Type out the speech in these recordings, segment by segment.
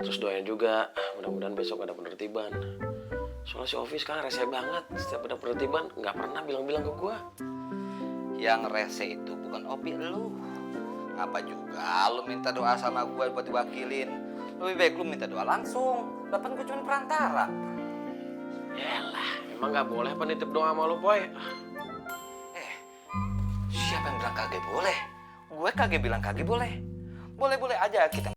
Terus doain juga, mudah-mudahan besok ada penertiban. Soalnya si Ovi sekarang rese banget. Setiap ada penertiban nggak pernah bilang-bilang ke gua. Yang rese itu bukan Opi lu. Ngapa juga lu minta doa sama gue buat diwakilin? Lebih baik lu minta doa langsung. Bahkan gue cuma perantara. Yalah, emang nggak boleh apa nitip doa sama lu, Boy? Siapa yang bilang kagak boleh? Gue kagak bilang kagak boleh. Boleh-boleh aja kita.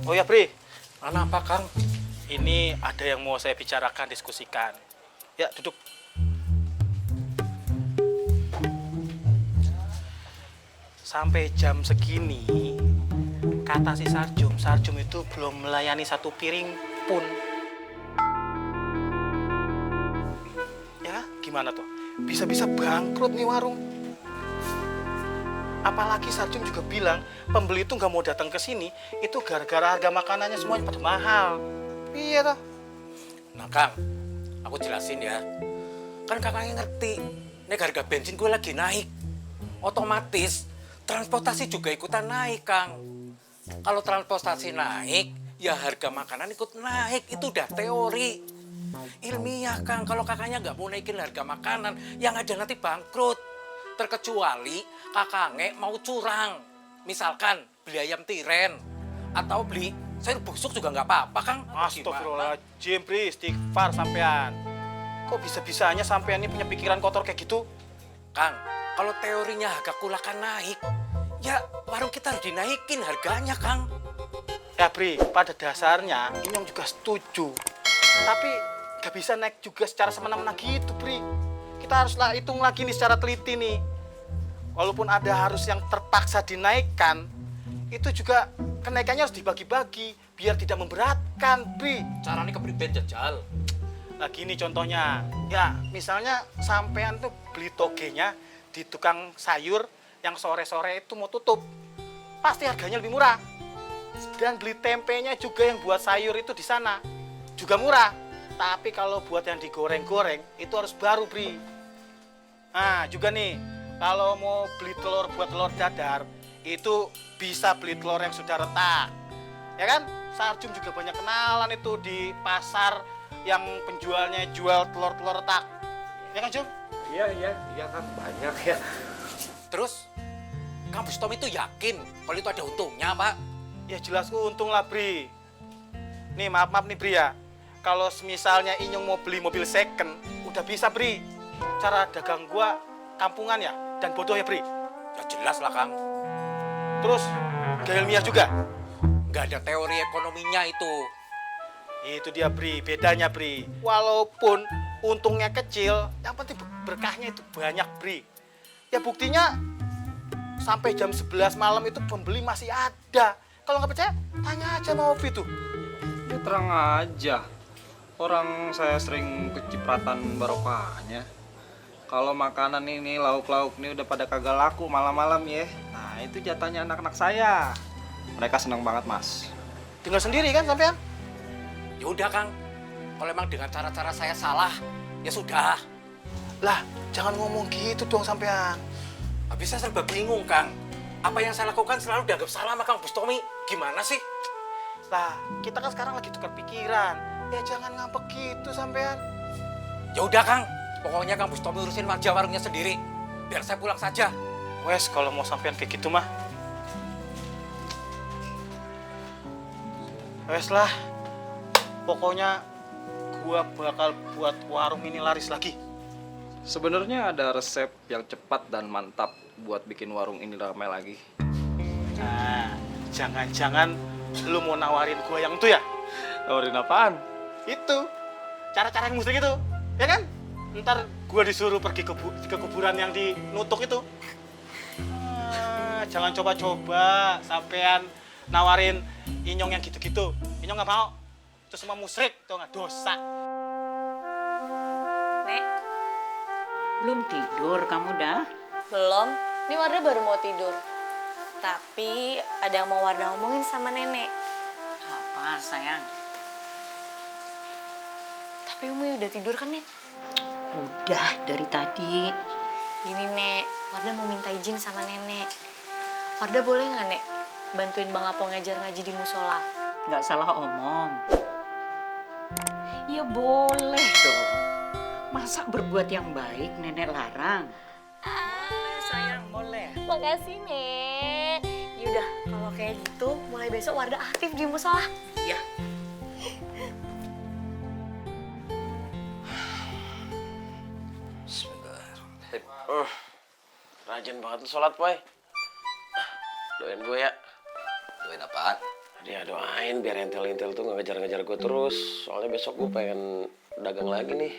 Oh ya, Pri. Apa, Kang? Ini ada yang mau saya bicarakan, diskusikan. Ya, duduk. Sampai jam segini, kata si Sarjum itu belum melayani satu piring pun. Ya, gimana tuh? Bisa-bisa bangkrut nih warung. Apalagi Sarjum juga bilang pembeli itu nggak mau datang ke sini itu gara-gara harga makanannya semuanya pada mahal. Iya toh. Nah Kang, aku jelasin ya. Kan kakaknya ngerti, ini harga bensin gue lagi naik. Otomatis transportasi juga ikutan naik, Kang. Kalau transportasi naik, ya harga makanan ikut naik. Itu udah teori. Ilmiah, Kang. Kalau kakaknya nggak mau naikin harga makanan, yang ada nanti bangkrut. Terkecuali kakaknya mau curang. Misalkan beli ayam tiren. Atau beli sayur busuk juga nggak apa-apa, Kang. Astagfirullahaladzim, Pri, istighfar sampean. Kok bisa-bisanya sampean ini punya pikiran kotor kayak gitu? Kang, kalau teorinya harga kulakan naik, ya warung kita harus dinaikin harganya, Kang. Ya, Pri, pada dasarnya Inyong juga setuju. Tapi gak bisa naik juga secara semena-mena gitu, Pri. Kita haruslah hitung lagi nih secara teliti nih. Walaupun ada harus yang terpaksa dinaikkan, itu juga kenaikannya harus dibagi-bagi biar tidak memberatkan, Pri. Caranya kepriben jajal. Nah gini contohnya, ya misalnya sampean tuh beli togenya di tukang sayur yang sore-sore itu mau tutup, pasti harganya lebih murah. Dan beli tempenya juga yang buat sayur itu di sana juga murah. Tapi kalau buat yang digoreng-goreng itu harus baru, Bri. Nah juga nih, kalau mau beli telur buat telur dadar itu bisa beli telur yang sudah retak. Ya kan? Sarjum juga banyak kenalan itu di pasar yang penjualnya jual telur-telur retak. Ya kan, Jum? Iya kan banyak ya. Terus, Kang Bustom itu yakin kalau itu ada untungnya, Pak? Ya jelas untung lah, Bri. Nih, maaf nih, Bri ya. Kalau misalnya Inyong mau beli mobil second, udah bisa, Bri. Cara dagang gua kampungan ya, dan bodoh ya, Bri. Ya jelas lah, Kang. Terus, gaya ilmiah juga. Nggak ada teori ekonominya itu. Itu dia, Bri. Bedanya, Bri. Walaupun untungnya kecil, yang penting berkahnya itu banyak, Bri. Ya buktinya, sampai jam 11 malam itu pembeli masih ada. Kalau nggak percaya, tanya aja sama Ovi tuh. Ya terang aja. Orang saya sering kecipratan barokahnya. Kalau makanan ini, lauk-lauk ini udah pada kagak laku malam-malam ya. Nah itu jatahnya anak-anak saya. Mereka senang banget, Mas. Tinggal sendiri kan sampean? Ya udah, Kang. Kalau emang dengan cara-cara saya salah, ya sudah. Lah, jangan ngomong gitu dong sampean. Habis saya serba bingung, Kang. Apa yang saya lakukan selalu dianggap salah sama Kang Bustomi. Gimana sih? Lah, kita kan sekarang lagi tukar pikiran. Ya jangan ngambek gitu sampean. Ya udah, Kang. Pokoknya Kang Bustomi urusin aja warungnya sendiri. Biar saya pulang saja. Wes, kalau mau sampean kayak gitu mah. Wes lah. Pokoknya gua bakal buat warung ini laris lagi. Sebenarnya ada resep yang cepat dan mantap buat bikin warung ini ramai lagi. Nah, jangan-jangan lu mau nawarin gua yang itu ya? Nawarin apaan? Itu. Cara-cara yang musrik itu. Ya kan? Ntar gua disuruh pergi ke kuburan yang dinutuk itu. Jangan coba-coba sampean nawarin Inyong yang gitu-gitu. Inyong nggak mau. Itu semua musyrik, tau nggak? Dosa. Nek, belum tidur kamu dah? Belum, ini Wardah baru mau tidur. Tapi ada yang mau Wardah ngomongin sama nenek. Apa sayang? Tapi Umi udah tidur kan, Nek? Udah dari tadi. Gini Nek, Wardah mau minta izin sama Nenek. Wardah boleh nggak Nek bantuin Bang Apo ngajar ngaji di musola? Nggak salah omong. Ya boleh dong. Masa berbuat yang baik nenek larang? Boleh sayang, boleh. Makasih Nek. Yaudah, kalau kayak gitu mulai besok Wardah aktif di musola. Iya. Sebentar. Rajin banget lu sholat, Boy. Doain gue ya. Doain apaan? Dia doain biar intel-intel tuh gak ngejar-ngejar gue terus. Soalnya besok gue pengen dagang lagi nih.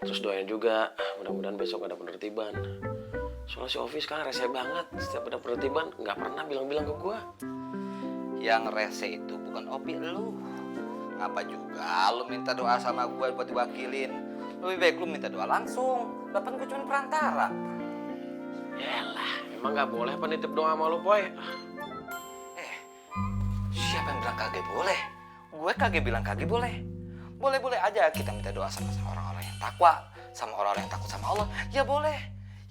Terus doain juga, mudah-mudahan besok ada penertiban. Soalnya si Ovi sekarang rese banget. Setiap ada penertiban gak pernah bilang-bilang ke gue. Yang rese itu bukan Opi lu. Ngapa juga lu minta doa sama gue buat diwakilin? Lebih baik lu minta doa langsung. Bapak gue cuma perantara. Yalah, emang gak boleh apa nitip doa sama lu, Boy? Siapa yang bilang kagak boleh? Gue kagak bilang kagak boleh. Boleh-boleh aja kita minta doa sama orang-orang yang takwa, sama orang-orang yang takut sama Allah. Ya boleh.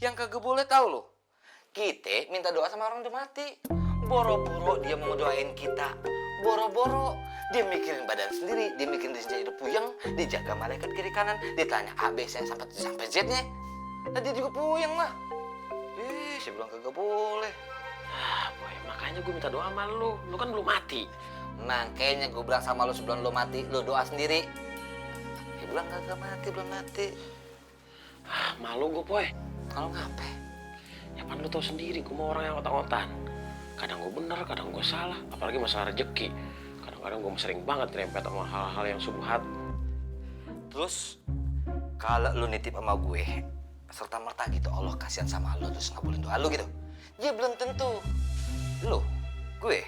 Yang kagak boleh tahu lo. Kita minta doa sama orang udah mati. Boro-boro dia mau doain kita. Boro-boro dia mikirin badan sendiri, dia mikirin diri sendiri puyeng, dijaga malaikat kiri kanan, ditanya A B C sampai Z-nya. Nah dia juga puyeng lah. Saya bilang kagak boleh. Ah, Boy, makanya gue minta doa sama lu. Lu kan belum mati. Makanya gue bilang sama lo sebelum lo mati, lo doa sendiri. Dia bilang kagak mati, belum mati. Ah, malu gue, Boy. Kalau ngape? Ya kan lu tau sendiri, gue mau orang yang otak-otak. Kadang gue bener, kadang gue salah. Apalagi masalah rezeki. Kadang-kadang gue sering banget nyerempet sama hal-hal yang subhat. Terus, kalau lo nitip sama gue, serta merta gitu Allah kasihan sama lo terus ngabulin doa lo gitu. Ya belum tentu. Lo, gue,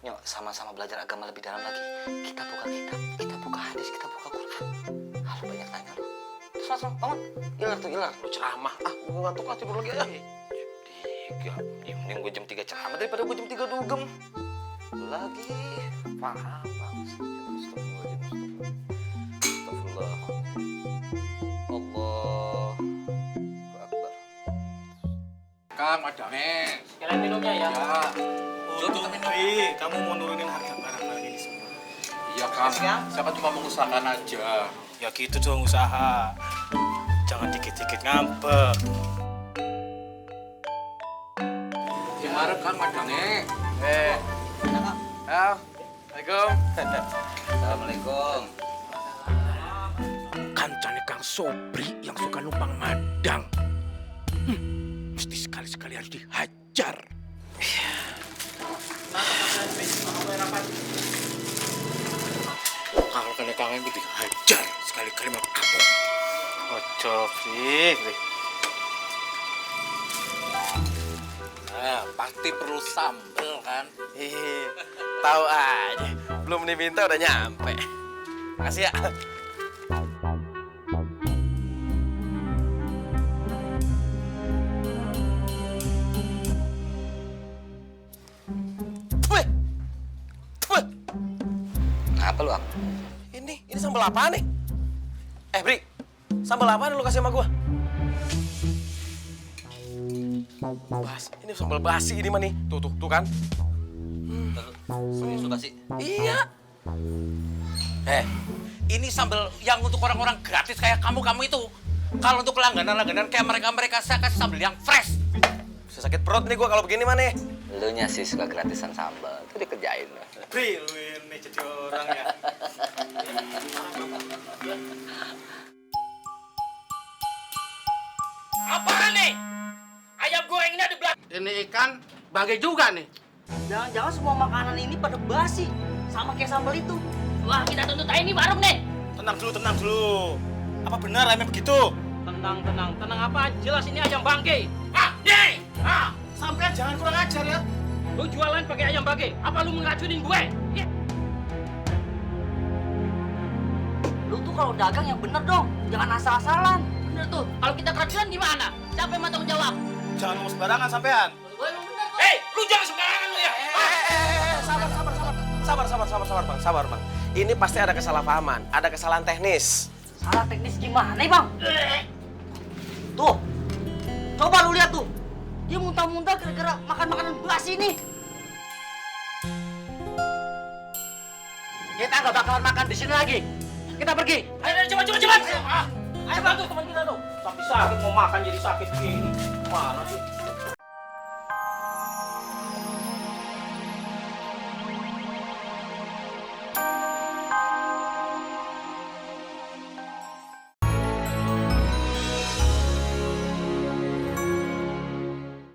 yuk sama-sama belajar agama lebih dalam lagi. Kita buka kitab, kita buka hadis, kita buka Quran. Halo banyak tanya lo. Terus langsung bangun, ilar. Lu ceramah. Ah, gue ngantuk lah, tidur lagi. Jam 3. Ya, mending gue jam 3 ceramah daripada gue jam 3 dugem. Lagi. Paham. Astagfirullah. Allah. Akbar. Kang, ada nih. Sekalian minumnya ya. Ya. Wih, kamu mau nurunin harga barang-barang ini semua. Iya, Kang. Saya kan cuma mengusahakan aja. Ya gitu dong usaha. Jangan dikit-dikit ngambek. Gimana, Kang, ada nih? Assalamualaikum. Assalamualaikum. Kancane Kang Sobri yang suka numpang madang. Mesti sekali-sekali harus dihajar. Kalau kena kangen itu dihajar sekali-kali mau kapok. Ojo, Fri. Nah, pasti perlu sambel kan? Tahu aja. Belum diminta udah nyampe. Makasih ya. Wih. Kenapa lu, Ak? Ini sambal apaan nih? Bri, sambal apaan lu kasih sama gua? Ini sambal basi ini mah nih. Tuh kan? Serius lu kasih? Iya. Ini sambal yang untuk orang-orang gratis kayak kamu-kamu itu. Kalau untuk langganan-langganan kayak mereka-mereka, saya kasih sambal yang fresh. Bisa sakit perut nih gua kalau begini mah nih. Lu nya sih suka gratisan sambal. Itu dikerjain lah. Fri, lu ini jadi orang ya. Apaan nih? Ayam goreng ini ada belakang. Ini ikan bangke juga nih. Jangan-jangan semua makanan ini pada basi. Sama kayak sambal itu. Wah, kita tuntut aja nih warung nih. Tenang dulu. Apa benar ayamnya begitu? Tenang apa? Jelas ini ayam bangke. Sampai jangan kurang ajar ya. Lu jualan pakai ayam bangke. Apa lu ngeracunin gue? Ya. Lu tuh kalau dagang yang bener dong. Jangan asal-asalan. Bener tuh, kalau kita keracunan gimana? Siapa yang mau tanggung jawab? Jangan ngomong sembarangan sampean. Gue emang bener kok. Lu jangan sembarangan lu ya. Sabar, Bang. Ini pasti ada kesalahpahaman, ada kesalahan teknis. Salah teknis gimana nih bang? Tuh, Coba lu lihat tuh. Dia muntah-muntah gara-gara makan makanan basi ini. Kita nggak bakalan makan di sini lagi. Kita pergi. Ayo, cepat. Ayo bantu teman kita tuh. Tapi sakit mau makan jadi sakit gini. Mana sih?